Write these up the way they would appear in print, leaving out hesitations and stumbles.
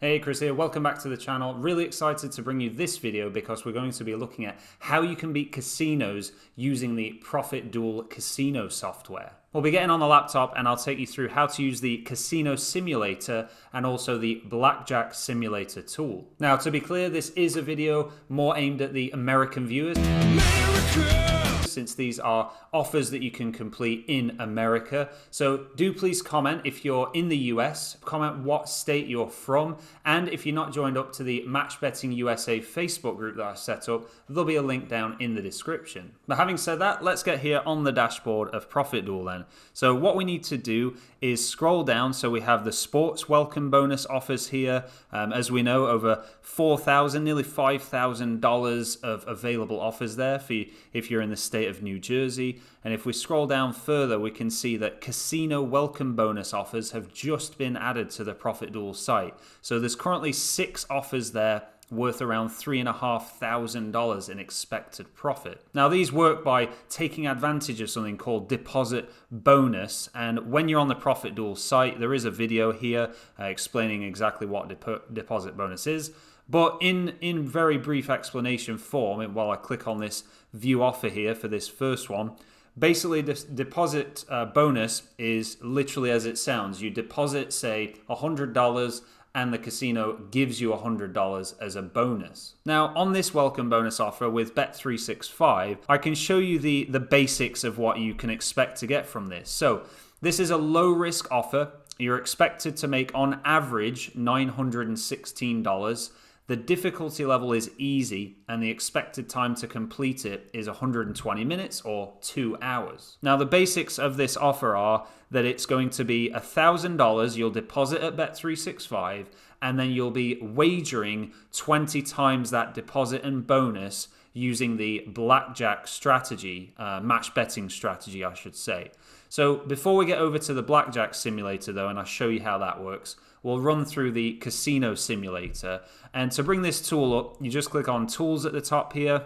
Hey, Chris here. Welcome back to the channel. Really excited to bring you this video because we're going to be looking at how you can beat casinos using the Profit Duel casino software. We'll be getting on the laptop and I'll take you through how to use the casino simulator and also the Blackjack simulator tool. Now, to be clear, this is a video more aimed at the American viewers. Since these are offers that you can complete in America. So do please comment if you're in the US, comment what state you're from, and if you're not joined up to the Match Betting USA Facebook group that I set up, there'll be a link down in the description. But having said that, let's get here on the dashboard of Profit Duel then. So what we need to do is scroll down. So we have the sports welcome bonus offers here. As we know, over $4,000, nearly $5,000 of available offers there for you if you're in the state of New Jersey. And if we scroll down further, we can see that casino welcome bonus offers have just been added to the Profit Duel site. So there's currently 6 offers there worth around $3,500 in expected profit. Now these work by taking advantage of something called deposit bonus, and when you're on the Profit Duel site, there is a video here explaining exactly what deposit bonus is. But in very brief explanation form, while I click on this view offer here for this first one, basically this deposit bonus is literally as it sounds. You deposit, say, $100 and the casino gives you $100 as a bonus. Now, on this welcome bonus offer with Bet365, I can show you the basics of what you can expect to get from this. So this is a low-risk offer. You're expected to make, on average, $916. The difficulty level is easy, and the expected time to complete it is 120 minutes or 2 hours. Now, the basics of this offer are that it's going to be $1,000 you'll deposit at Bet365, and then you'll be wagering 20 times that deposit and bonus using the Blackjack strategy, match betting strategy, I should say. So before we get over to the Blackjack simulator though, and I'll show you how that works, we'll run through the casino simulator. And to bring this tool up, you just click on Tools at the top here,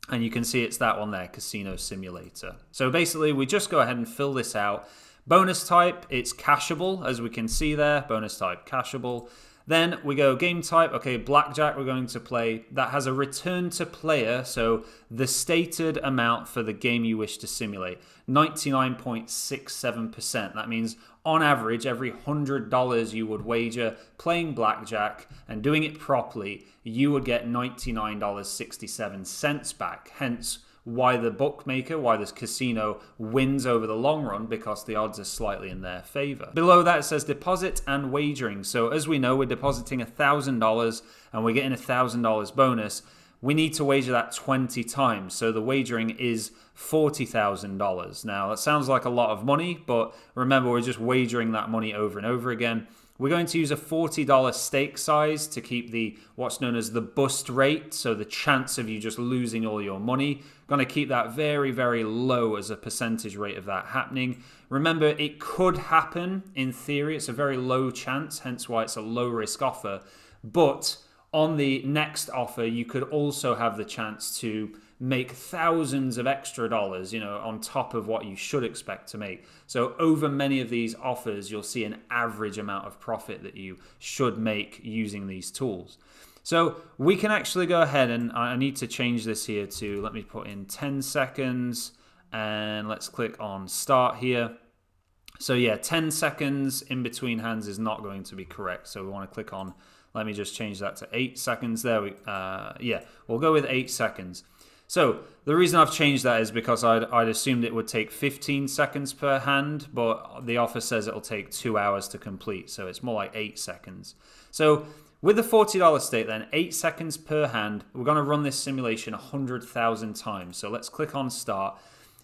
and you can see it's that one there, Casino Simulator. So basically, we just go ahead and fill this out. Bonus type, it's cashable, as we can see there. Bonus type, cashable. Then we go game type. Okay, Blackjack we're going to play. That has a return to player, so the stated amount for the game you wish to simulate, 99.67%. That means on average, every $100 you would wager playing Blackjack and doing it properly, you would get $99.67 back. Hence, why the bookmaker, why this casino wins over the long run, because the odds are slightly in their favor. Below that it says deposit and wagering. So as we know, we're depositing $1,000 and we're getting $1,000 bonus. We need to wager that 20 times. So the wagering is $40,000. Now that sounds like a lot of money, but remember, we're just wagering that money over and over again. We're going to use a $40 stake size to keep the what's known as the bust rate, so the chance of you just losing all your money. Going to keep that very, very low as a percentage rate of that happening. Remember, it could happen in theory. It's a very low chance, hence why it's a low risk offer. But on the next offer, you could also have the chance to make thousands of extra dollars, on top of what you should expect to make. So over many of these offers, you'll see an average amount of profit that you should make using these tools. So we can actually go ahead, and I need to change this here to, let me put in 10 seconds, and let's click on start here. So yeah, 10 seconds in between hands is not going to be correct. So we want to click on, let me just change that to 8 seconds there. We'll go with 8 seconds. So the reason I've changed that is because I'd assumed it would take 15 seconds per hand, but the offer says it'll take 2 hours to complete. So it's more like 8 seconds. So with the $40 stake then, 8 seconds per hand, we're going to run this simulation 100,000 times. So let's click on start.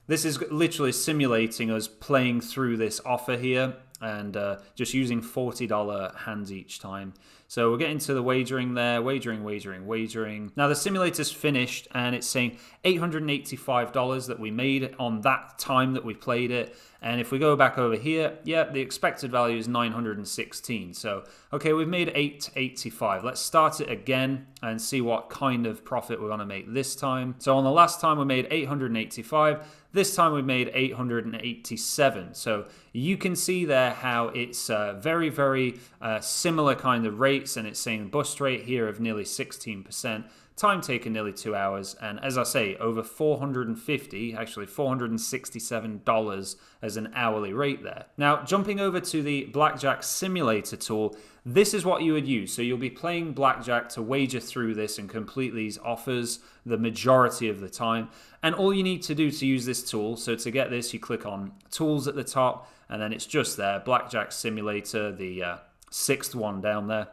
This is literally simulating us playing through this offer here and just using $40 hands each time. So we're getting to the wagering there, wagering. Now the simulator's finished and it's saying $885 that we made on that time that we played it. And if we go back over here, yeah, the expected value is 916. So, okay, we've made 885. Let's start it again and see what kind of profit we're going to make this time. So on the last time we made 885. This time we made 887. So you can see there how it's a very, very similar kind of rate. rates, and it's saying bust rate here of nearly 16%, time taken nearly 2 hours, and as I say, over $467 as an hourly rate there. Now, jumping over to the Blackjack Simulator tool, this is what you would use. So you'll be playing Blackjack to wager through this and complete these offers the majority of the time. And all you need to do to use this tool, so to get this, you click on Tools at the top, and then it's just there, Blackjack Simulator, the sixth one down there.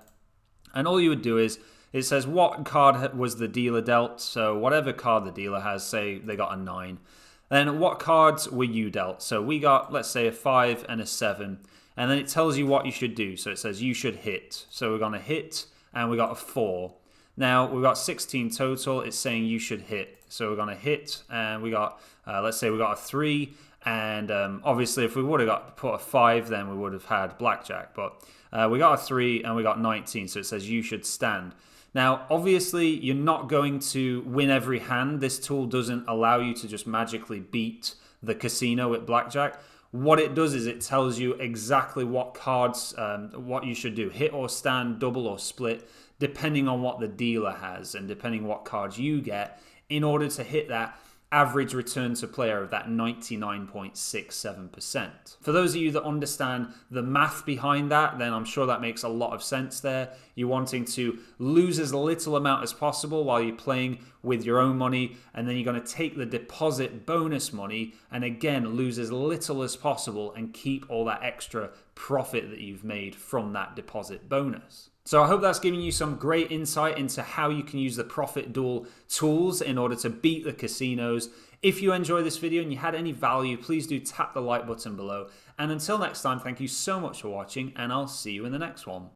And all you would do is, it says what card was the dealer dealt. So whatever card the dealer has, say they got a 9. Then what cards were you dealt? So we got, let's say, a 5 and a 7. And then it tells you what you should do. So it says you should hit. So we're going to hit, and we got a 4. Now we've got 16 total. It's saying you should hit. So we're going to hit, and we got, let's say we got a 3. And obviously if we would have put a 5, then we would have had Blackjack. But we got a 3 and we got 19. So it says you should stand. Now, obviously, you're not going to win every hand. This tool doesn't allow you to just magically beat the casino at Blackjack. What it does is it tells you exactly what cards, what you should do. Hit or stand, double or split, depending on what the dealer has and depending what cards you get in order to hit that average return to player of that 99.67%. For those of you that understand the math behind that, then I'm sure that makes a lot of sense there. You're wanting to lose as little amount as possible while you're playing with your own money, and then you're going to take the deposit bonus money and again lose as little as possible and keep all that extra profit that you've made from that deposit bonus. So I hope that's giving you some great insight into how you can use the Profit Duel tools in order to beat the casinos. If you enjoyed this video and you had any value, please do tap the like button below. And until next time, thank you so much for watching, and I'll see you in the next one.